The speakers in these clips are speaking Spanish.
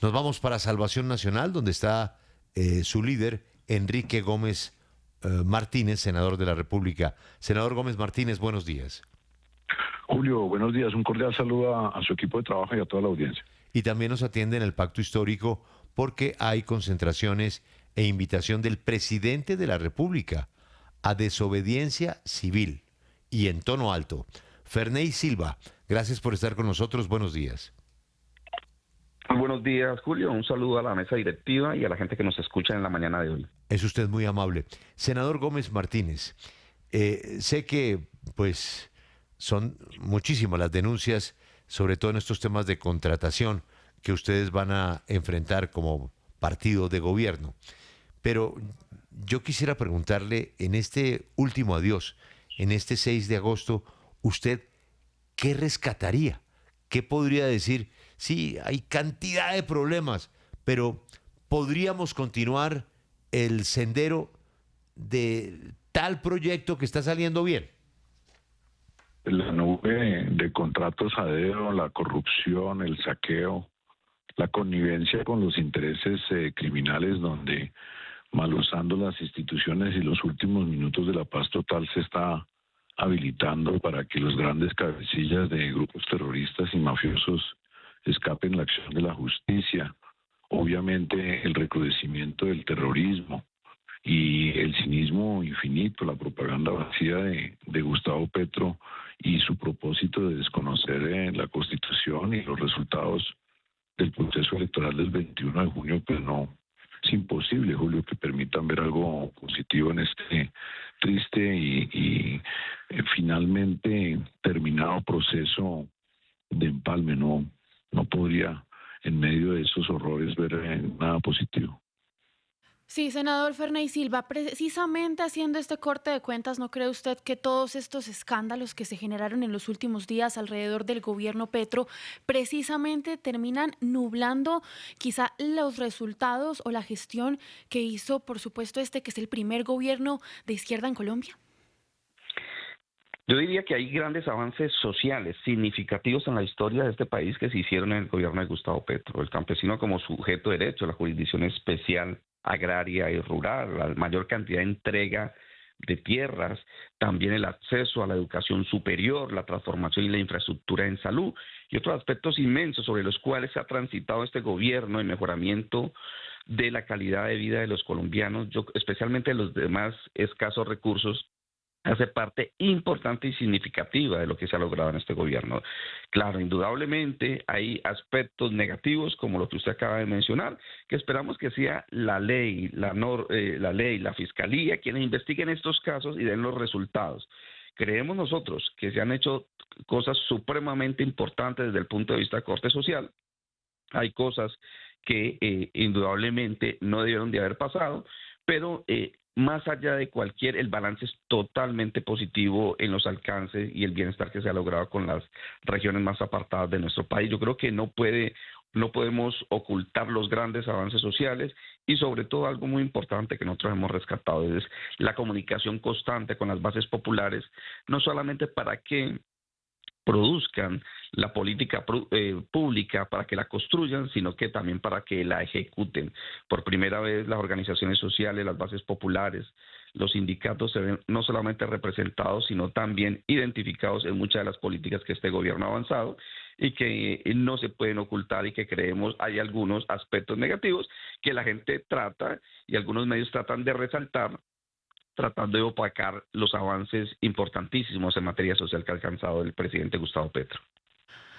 Nos vamos para Salvación Nacional, donde está su líder, Enrique Gómez Martínez, senador de la República. Senador Gómez Martínez, buenos días. Julio, buenos días. Un cordial saludo a su equipo de trabajo y a toda la audiencia. Y también nos atiende en el Pacto Histórico porque hay concentraciones e invitación del presidente de la República a desobediencia civil y en tono alto. Ferney Silva, gracias por estar con nosotros. Buenos días. Muy buenos días, Julio. Un saludo a la mesa directiva y a la gente que nos escucha en la mañana de hoy. Es usted muy amable. Senador Gómez Martínez, sé que pues son muchísimas las denuncias, sobre todo en estos temas de contratación que ustedes van a enfrentar como partido de gobierno. Pero yo quisiera preguntarle, en este último adiós, en este 6 de agosto, ¿usted qué rescataría? ¿Qué podría decir? Sí, hay cantidad de problemas, pero podríamos continuar el sendero de tal proyecto que está saliendo bien. La nube de contratos a dedo, la corrupción, el saqueo, la connivencia con los intereses criminales, donde mal usando las instituciones y los últimos minutos de la paz total se está habilitando para que los grandes cabecillas de grupos terroristas y mafiosos escapen la acción de la justicia. Obviamente el recrudecimiento del terrorismo y el cinismo infinito, la propaganda vacía de Gustavo Petro y su propósito de desconocer la Constitución y los resultados del proceso electoral del 21 de junio, pues no, es imposible, Julio, que permitan ver algo positivo en este triste y finalmente terminado proceso de empalme. No podría en medio de esos horrores ver nada positivo. Sí, senador Ferney Silva, precisamente haciendo este corte de cuentas, ¿no cree usted que todos estos escándalos que se generaron en los últimos días alrededor del gobierno Petro precisamente terminan nublando quizá los resultados o la gestión que hizo, por supuesto, que es el primer gobierno de izquierda en Colombia? Yo diría que hay grandes avances sociales significativos en la historia de este país que se hicieron en el gobierno de Gustavo Petro. El campesino como sujeto de derecho, la jurisdicción especial agraria y rural, la mayor cantidad de entrega de tierras, también el acceso a la educación superior, la transformación y la infraestructura en salud y otros aspectos inmensos sobre los cuales se ha transitado este gobierno, el mejoramiento de la calidad de vida de los colombianos, especialmente de los demás escasos recursos, hace parte importante y significativa de lo que se ha logrado en este gobierno. Claro, indudablemente hay aspectos negativos como lo que usted acaba de mencionar, que esperamos que sea la ley, la fiscalía quienes investiguen estos casos y den los resultados. Creemos nosotros que se han hecho cosas supremamente importantes desde el punto de vista de corte social. Hay cosas que indudablemente no debieron de haber pasado, pero más allá de el balance es totalmente positivo en los alcances y el bienestar que se ha logrado con las regiones más apartadas de nuestro país. Yo creo que no podemos ocultar los grandes avances sociales y sobre todo algo muy importante que nosotros hemos rescatado es la comunicación constante con las bases populares, no solamente para que produzcan la política pública, para que la construyan, sino que también para que la ejecuten. Por primera vez las organizaciones sociales, las bases populares, los sindicatos se ven no solamente representados, sino también identificados en muchas de las políticas que este gobierno ha avanzado y que no se pueden ocultar y que creemos hay algunos aspectos negativos que la gente trata y algunos medios tratan de resaltar, tratando de opacar los avances importantísimos en materia social que ha alcanzado el presidente Gustavo Petro.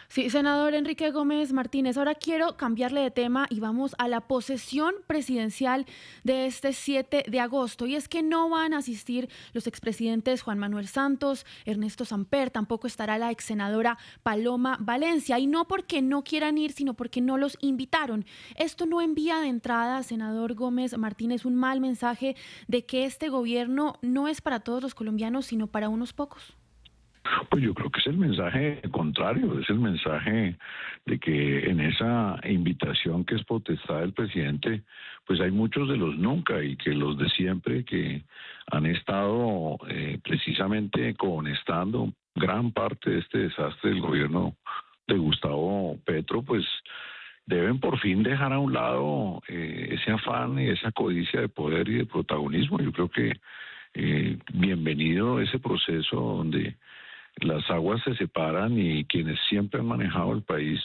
Sí, senador Enrique Gómez Martínez, ahora quiero cambiarle de tema y vamos a la posesión presidencial de este 7 de agosto. Y es que no van a asistir los expresidentes Juan Manuel Santos, Ernesto Samper, tampoco estará la exsenadora Paloma Valencia. Y no porque no quieran ir, sino porque no los invitaron. Esto no envía de entrada, senador Gómez Martínez, un mal mensaje de que este gobierno no es para todos los colombianos, sino para unos pocos. Pues yo creo que es el mensaje contrario, es el mensaje de que en esa invitación que es potestad del presidente, pues hay muchos de los nunca y que los de siempre que han estado precisamente cohonestando gran parte de este desastre del gobierno de Gustavo Petro, pues deben por fin dejar a un lado ese afán y esa codicia de poder y de protagonismo. Yo creo que bienvenido ese proceso donde las aguas se separan y quienes siempre han manejado el país,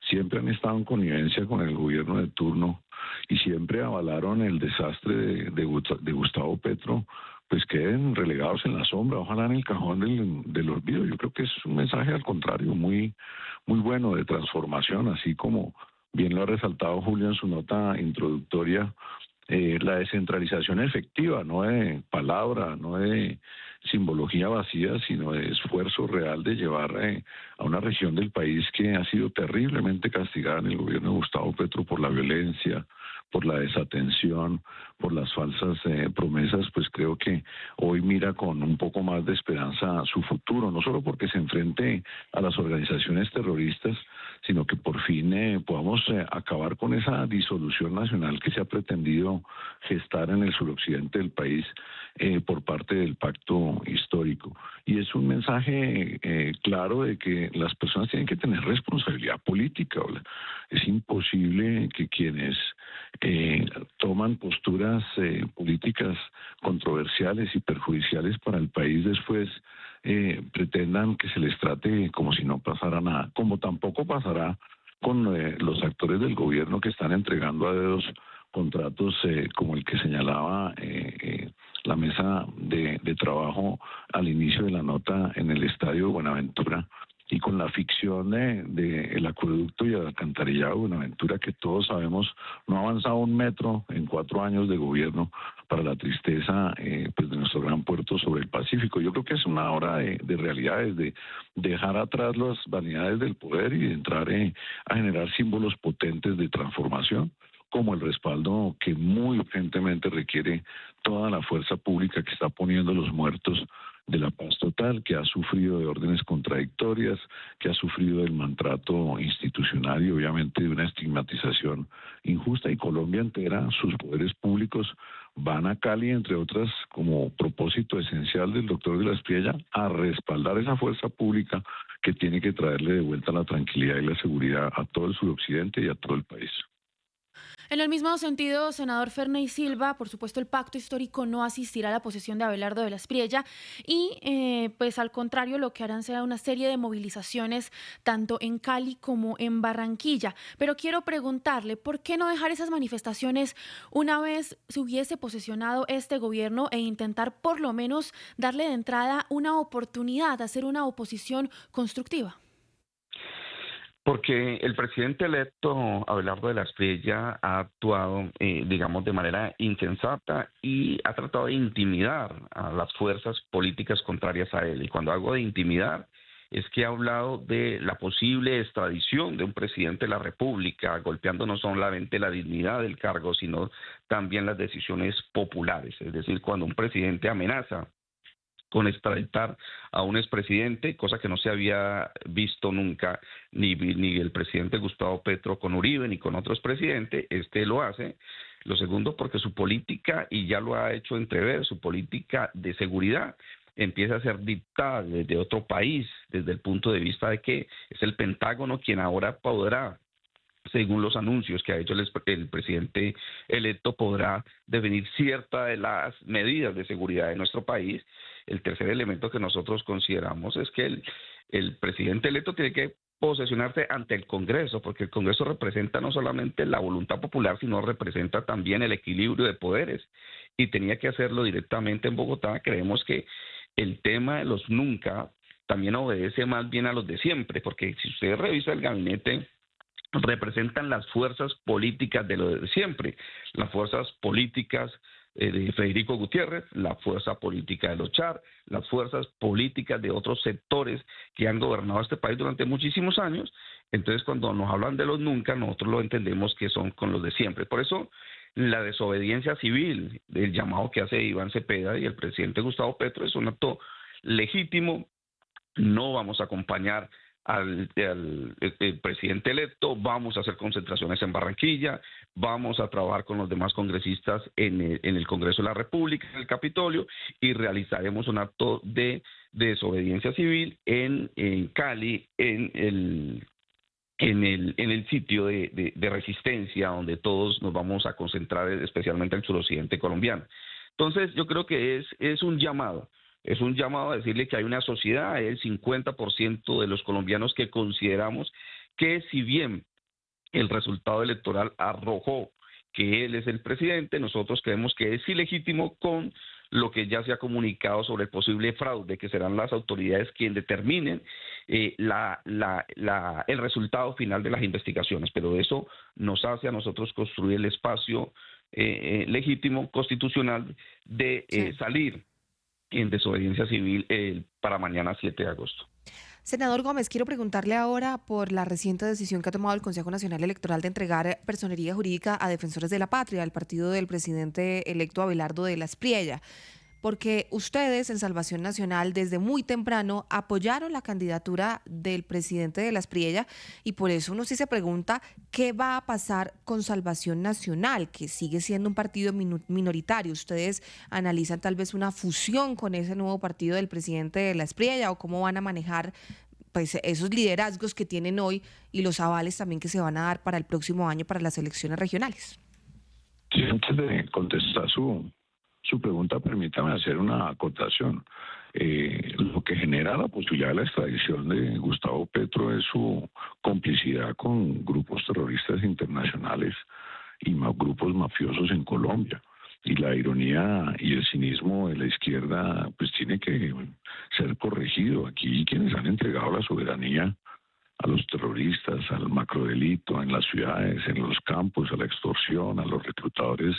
siempre han estado en connivencia con el gobierno de turno y siempre avalaron el desastre de Gustavo Petro, pues queden relegados en la sombra, ojalá en el cajón del olvido. Yo creo que es un mensaje al contrario, muy, muy bueno de transformación, así como bien lo ha resaltado Julio en su nota introductoria, la descentralización efectiva, no de palabra, no de simbología vacía, sino de esfuerzo real de llevar a una región del país que ha sido terriblemente castigada en el gobierno de Gustavo Petro por la violencia, por la desatención, por las falsas promesas, pues creo que hoy mira con un poco más de esperanza su futuro, no solo porque se enfrente a las organizaciones terroristas, sino que por fin podamos acabar con esa disolución nacional que se ha pretendido gestar en el suroccidente del país por parte del pacto histórico. Y es un mensaje claro de que las personas tienen que tener responsabilidad política. Es imposible que quienes toman posturas políticas controversiales y perjudiciales para el país después pretendan que se les trate como si no pasara nada, como tampoco pasará con los actores del gobierno que están entregando a dedos contratos como el que señalaba la mesa de trabajo al inicio de la nota en el estadio de Buenaventura, y con la ficción del acueducto y el alcantarillado de Buenaventura, que todos sabemos no ha avanzado un metro en 4 años de gobierno, para la tristeza pues de nuestro gran puerto sobre el Pacífico. Yo creo que es una hora de realidades, de dejar atrás las vanidades del poder y de entrar a generar símbolos potentes de transformación, como el respaldo que muy urgentemente requiere toda la fuerza pública que está poniendo los muertos de la paz total, que ha sufrido de órdenes contradictorias, que ha sufrido del maltrato institucional y obviamente de una estigmatización injusta. Y Colombia entera, sus poderes públicos van a Cali, entre otras, como propósito esencial del doctor de la Espriella, a respaldar esa fuerza pública que tiene que traerle de vuelta la tranquilidad y la seguridad a todo el suroccidente y a todo el país. En el mismo sentido, senador Ferney Silva, por supuesto el pacto histórico no asistirá a la posesión de Abelardo de la Espriella y pues al contrario lo que harán será una serie de movilizaciones tanto en Cali como en Barranquilla. Pero quiero preguntarle, ¿por qué no dejar esas manifestaciones una vez se hubiese posesionado este gobierno e intentar por lo menos darle de entrada una oportunidad, hacer una oposición constructiva? Porque el presidente electo, Abelardo de la Espriella, ha actuado, digamos, de manera insensata y ha tratado de intimidar a las fuerzas políticas contrarias a él. Y cuando hago de intimidar, es que ha hablado de la posible extradición de un presidente de la República, golpeando no solamente la dignidad del cargo, sino también las decisiones populares. Es decir, cuando un presidente amenaza con extraditar a un expresidente, cosa que no se había visto nunca, ni el presidente Gustavo Petro con Uribe, ni con otros presidentes, lo hace. Lo segundo, porque su política, y ya lo ha hecho entrever, su política de seguridad empieza a ser dictada desde otro país, desde el punto de vista de que es el Pentágono quien ahora podrá, según los anuncios que ha hecho el presidente electo, podrá definir ciertas de las medidas de seguridad de nuestro país. El tercer elemento que nosotros consideramos es que el presidente electo tiene que posesionarse ante el Congreso, porque el Congreso representa no solamente la voluntad popular, sino representa también el equilibrio de poderes, y tenía que hacerlo directamente en Bogotá. Creemos que el tema de los nunca también obedece más bien a los de siempre, porque si usted revisa el gabinete, representan las fuerzas políticas de lo de siempre, las fuerzas políticas de Federico Gutiérrez, la fuerza política de los Char, las fuerzas políticas de otros sectores que han gobernado este país durante muchísimos años. Entonces, cuando nos hablan de los nunca, nosotros lo entendemos que son con los de siempre. Por eso, la desobediencia civil, el llamado que hace Iván Cepeda y el presidente Gustavo Petro, es un acto legítimo. No vamos a acompañar al presidente electo, vamos a hacer concentraciones en Barranquilla, vamos a trabajar con los demás congresistas en el Congreso de la República, en el Capitolio, y realizaremos un acto de desobediencia civil en Cali, en en el sitio de resistencia donde todos nos vamos a concentrar, especialmente el suroccidente colombiano. Entonces, yo creo que es un llamado. Es un llamado a decirle que hay una sociedad, el 50% de los colombianos que consideramos que si bien el resultado electoral arrojó que él es el presidente, nosotros creemos que es ilegítimo con lo que ya se ha comunicado sobre el posible fraude, que serán las autoridades quienes determinen el resultado final de las investigaciones. Pero eso nos hace a nosotros construir el espacio legítimo, constitucional, de salir en desobediencia civil para mañana 7 de agosto. Senador Gómez, quiero preguntarle ahora por la reciente decisión que ha tomado el Consejo Nacional Electoral de entregar personería jurídica a Defensores de la Patria, al partido del presidente electo Abelardo de la Espriella, porque ustedes en Salvación Nacional desde muy temprano apoyaron la candidatura del presidente de la Espriella y por eso uno sí se pregunta qué va a pasar con Salvación Nacional, que sigue siendo un partido minoritario. ¿Ustedes analizan tal vez una fusión con ese nuevo partido del presidente de la Espriella o cómo van a manejar pues esos liderazgos que tienen hoy y los avales también que se van a dar para el próximo año para las elecciones regionales? Sí, antes de contestar su pregunta, permítame hacer una acotación. Lo que genera la posibilidad de la extradición de Gustavo Petro es su complicidad con grupos terroristas internacionales y grupos mafiosos en Colombia. Y la ironía y el cinismo de la izquierda pues tiene que ser corregido. Aquí quienes han entregado la soberanía a los terroristas, al macrodelito en las ciudades, en los campos, a la extorsión, a los reclutadores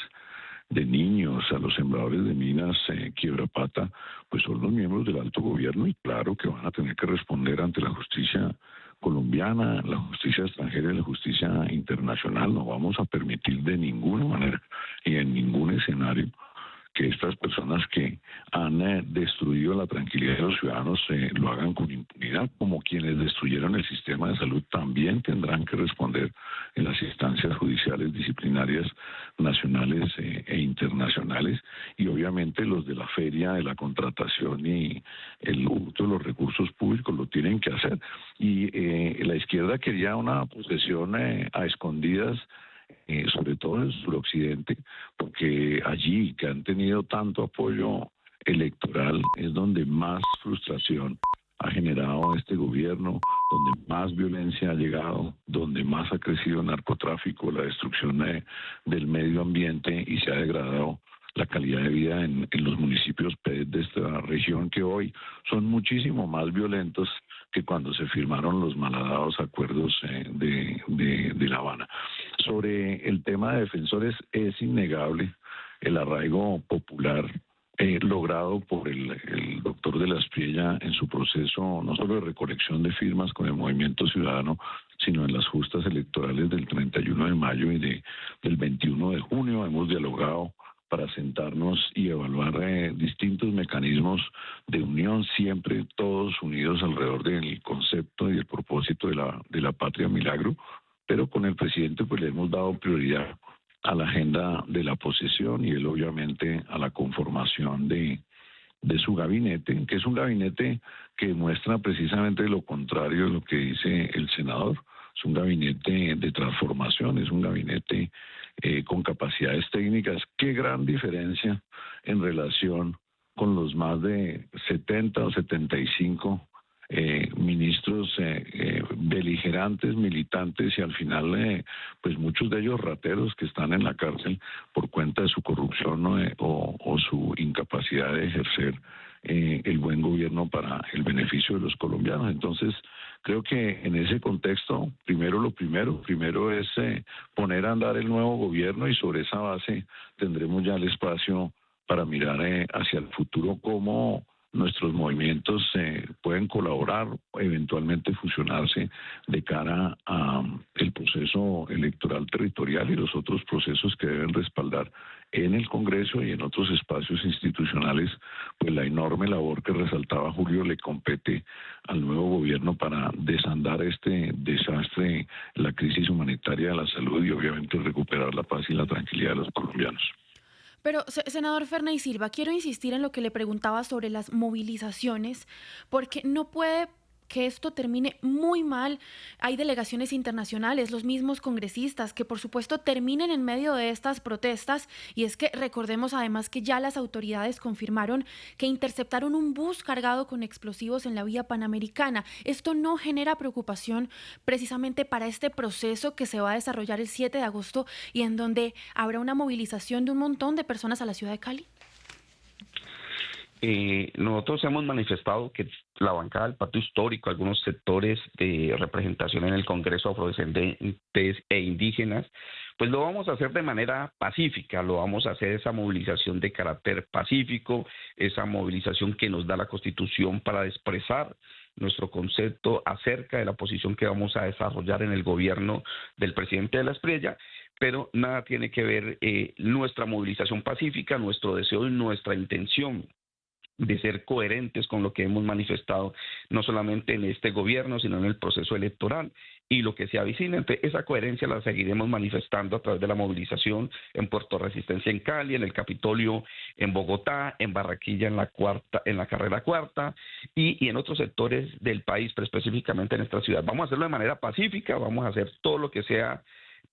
de niños, a los sembradores de minas, quiebrapata, pues son los miembros del alto gobierno y claro que van a tener que responder ante la justicia colombiana, la justicia extranjera y la justicia internacional. No vamos a permitir de ninguna manera y en ningún escenario que estas personas que han destruido la tranquilidad de los ciudadanos lo hagan con impunidad, como quienes destruyeron el sistema de salud también tendrán que responder en las instancias judiciales disciplinarias nacionales e internacionales, y obviamente los de la feria, de la contratación y el hurto de los recursos públicos lo tienen que hacer. Y la izquierda quería una posesión a escondidas, sobre todo en el suroccidente, porque allí que han tenido tanto apoyo electoral es donde más frustración ha generado este gobierno, donde más violencia ha llegado, donde más ha crecido el narcotráfico, la destrucción del medio ambiente y se ha degradado la calidad de vida en los municipios de esta región, que hoy son muchísimo más violentos que cuando se firmaron los malhadados acuerdos de La Habana. Sobre el tema de defensores, es innegable el arraigo popular logrado por el doctor de la Espriella en su proceso no solo de recolección de firmas con el Movimiento Ciudadano, sino en las justas electorales del 31 de mayo y del 21 de junio. Hemos dialogado para sentarnos y evaluar distintos mecanismos de unión, siempre todos unidos alrededor del concepto y el propósito de la patria milagro, pero con el presidente pues le hemos dado prioridad a la agenda de la posesión y él obviamente a la conformación de su gabinete, que es un gabinete que muestra precisamente lo contrario de lo que dice el senador. Es un gabinete de transformación, es un gabinete con capacidades técnicas. Qué gran diferencia en relación con los más de 70 o 75 ministros beligerantes, militantes y al final pues muchos de ellos rateros que están en la cárcel por cuenta de su corrupción o su incapacidad de ejercer el buen gobierno para el beneficio de los colombianos. Entonces creo que en ese contexto primero es poner a andar el nuevo gobierno y sobre esa base tendremos ya el espacio para mirar hacia el futuro cómo nuestros movimientos pueden colaborar, eventualmente fusionarse de cara a el proceso electoral territorial y los otros procesos que deben respaldar en el Congreso y en otros espacios institucionales, pues la enorme labor que resaltaba Julio le compete al nuevo gobierno para desandar este desastre, la crisis humanitaria de la salud y obviamente recuperar la paz y la tranquilidad de los colombianos. Pero, senador Ferney Silva, quiero insistir en lo que le preguntaba sobre las movilizaciones, porque no puede que esto termine muy mal. Hay delegaciones internacionales, los mismos congresistas, que por supuesto terminen en medio de estas protestas. Y es que recordemos además que ya las autoridades confirmaron que interceptaron un bus cargado con explosivos en la vía panamericana. Esto no genera preocupación precisamente para este proceso que se va a desarrollar el 7 de agosto y en donde habrá una movilización de un montón de personas a la ciudad de Cali. Nosotros hemos manifestado que la bancada del Pacto Histórico, algunos sectores de representación en el Congreso, afrodescendientes e indígenas, pues lo vamos a hacer de manera pacífica, lo vamos a hacer esa movilización de carácter pacífico, esa movilización que nos da la Constitución para expresar nuestro concepto acerca de la posición que vamos a desarrollar en el gobierno del presidente de la Espriella, pero nada tiene que ver nuestra movilización pacífica, nuestro deseo y nuestra intención de ser coherentes con lo que hemos manifestado, no solamente en este gobierno, sino en el proceso electoral y lo que se avecina. Entonces, esa coherencia la seguiremos manifestando a través de la movilización en Puerto Resistencia en Cali, en el Capitolio en Bogotá, en Barranquilla en la carrera cuarta y en otros sectores del país, pero específicamente en esta ciudad. Vamos a hacerlo de manera pacífica, vamos a hacer todo lo que sea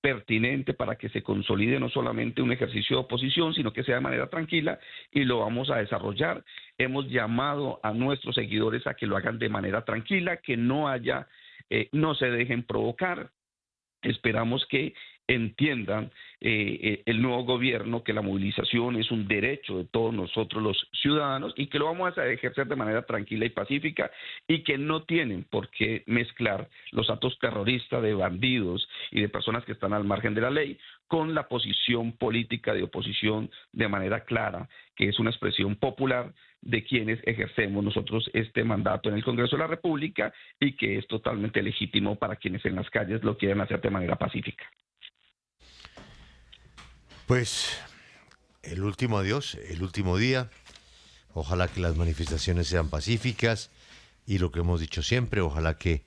pertinente para que se consolide no solamente un ejercicio de oposición, sino que sea de manera tranquila y lo vamos a desarrollar. Hemos llamado a nuestros seguidores a que lo hagan de manera tranquila, que no se dejen provocar. Esperamos que entiendan el nuevo gobierno que la movilización es un derecho de todos nosotros los ciudadanos y que lo vamos a ejercer de manera tranquila y pacífica y que no tienen por qué mezclar los actos terroristas de bandidos y de personas que están al margen de la ley con la posición política de oposición de manera clara, que es una expresión popular de quienes ejercemos nosotros este mandato en el Congreso de la República y que es totalmente legítimo para quienes en las calles lo quieren hacer de manera pacífica. Pues el último adiós, el último día. Ojalá que las manifestaciones sean pacíficas y lo que hemos dicho siempre, ojalá que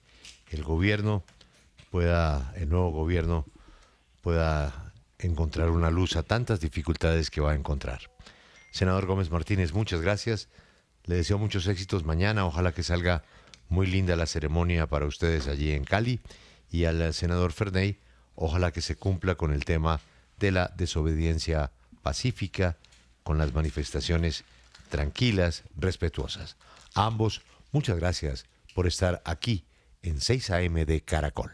el nuevo gobierno pueda encontrar una luz a tantas dificultades que va a encontrar. Senador Gómez Martínez, muchas gracias. Le deseo muchos éxitos mañana. Ojalá que salga muy linda la ceremonia para ustedes allí en Cali. Y al senador Ferney, ojalá que se cumpla con el tema de la desobediencia pacífica, con las manifestaciones tranquilas, respetuosas. A ambos, muchas gracias por estar aquí en 6 AM de Caracol.